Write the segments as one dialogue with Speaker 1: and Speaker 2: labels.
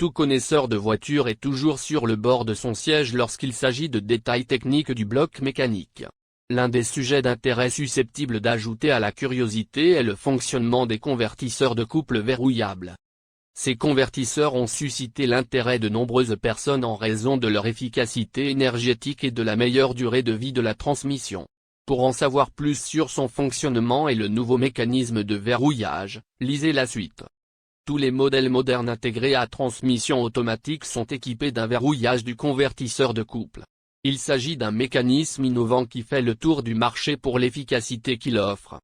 Speaker 1: Tout connaisseur de voiture est toujours sur le bord de son siège lorsqu'il s'agit de détails techniques du bloc mécanique. L'un des sujets d'intérêt susceptibles d'ajouter à la curiosité est le fonctionnement des convertisseurs de couple verrouillables. Ces convertisseurs ont suscité l'intérêt de nombreuses personnes en raison de leur efficacité énergétique et de la meilleure durée de vie de la transmission. Pour en savoir plus sur son fonctionnement et le nouveau mécanisme de verrouillage, lisez la suite. Tous les modèles modernes intégrés à transmission automatique sont équipés d'un verrouillage du convertisseur de couple. Il s'agit d'un mécanisme innovant qui fait le tour du marché pour l'efficacité qu'il offre.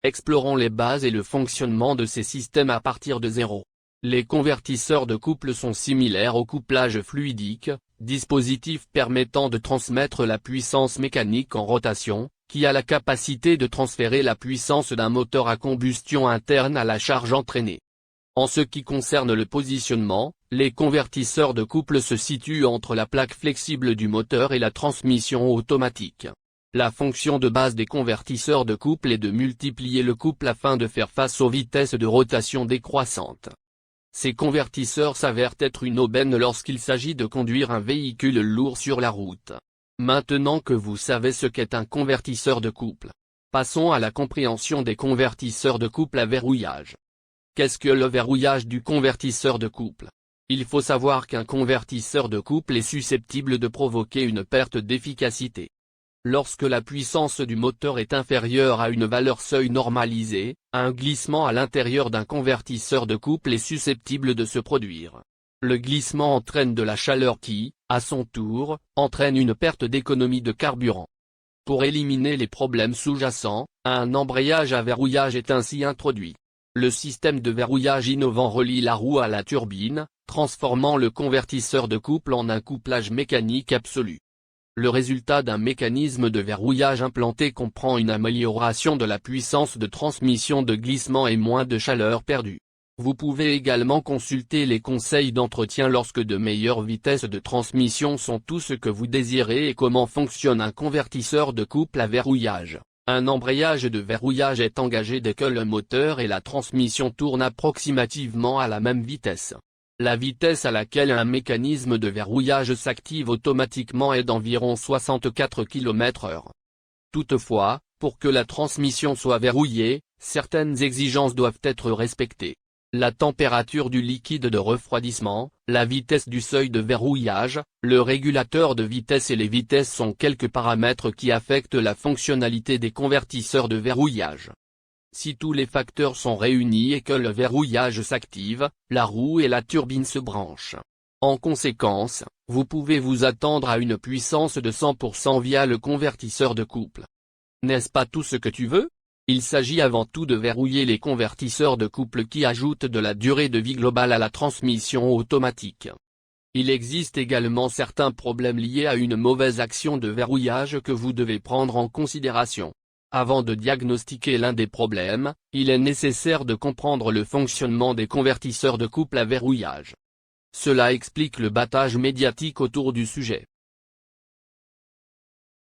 Speaker 1: Explorons les bases et le fonctionnement de ces systèmes à partir de zéro. Les convertisseurs de couple sont similaires au couplage fluidique, dispositif permettant de transmettre la puissance mécanique en rotation, qui a la capacité de transférer la puissance d'un moteur à combustion interne à la charge entraînée. En ce qui concerne le positionnement, les convertisseurs de couple se situent entre la plaque flexible du moteur et la transmission automatique. La fonction de base des convertisseurs de couple est de multiplier le couple afin de faire face aux vitesses de rotation décroissantes. Ces convertisseurs s'avèrent être une aubaine lorsqu'il s'agit de conduire un véhicule lourd sur la route. Maintenant que vous savez ce qu'est un convertisseur de couple, passons à la compréhension des convertisseurs de couple à verrouillage. Qu'est-ce que le verrouillage du convertisseur de couple? Il faut savoir qu'un convertisseur de couple est susceptible de provoquer une perte d'efficacité. Lorsque la puissance du moteur est inférieure à une valeur seuil normalisée, un glissement à l'intérieur d'un convertisseur de couple est susceptible de se produire. Le glissement entraîne de la chaleur qui, à son tour, entraîne une perte d'économie de carburant. Pour éliminer les problèmes sous-jacents, un embrayage à verrouillage est ainsi introduit. Le système de verrouillage innovant relie la roue à la turbine, transformant le convertisseur de couple en un couplage mécanique absolu. Le résultat d'un mécanisme de verrouillage implanté comprend une amélioration de la puissance de transmission de glissement et moins de chaleur perdue. Vous pouvez également consulter les conseils d'entretien lorsque de meilleures vitesses de transmission sont tout ce que vous désirez et comment fonctionne un convertisseur de couple à verrouillage. Un embrayage de verrouillage est engagé dès que le moteur et la transmission tournent approximativement à la même vitesse. La vitesse à laquelle un mécanisme de verrouillage s'active automatiquement est d'environ 64 km/h. Toutefois, pour que la transmission soit verrouillée, certaines exigences doivent être respectées. La température du liquide de refroidissement, la vitesse du seuil de verrouillage, le régulateur de vitesse et les vitesses sont quelques paramètres qui affectent la fonctionnalité des convertisseurs de verrouillage. Si tous les facteurs sont réunis et que le verrouillage s'active, la roue et la turbine se branchent. En conséquence, vous pouvez vous attendre à une puissance de 100% via le convertisseur de couple. N'est-ce pas tout ce que tu veux? Il s'agit avant tout de verrouiller les convertisseurs de couple qui ajoutent de la durée de vie globale à la transmission automatique. Il existe également certains problèmes liés à une mauvaise action de verrouillage que vous devez prendre en considération. Avant de diagnostiquer l'un des problèmes, il est nécessaire de comprendre le fonctionnement des convertisseurs de couple à verrouillage. Cela explique le battage médiatique autour du sujet.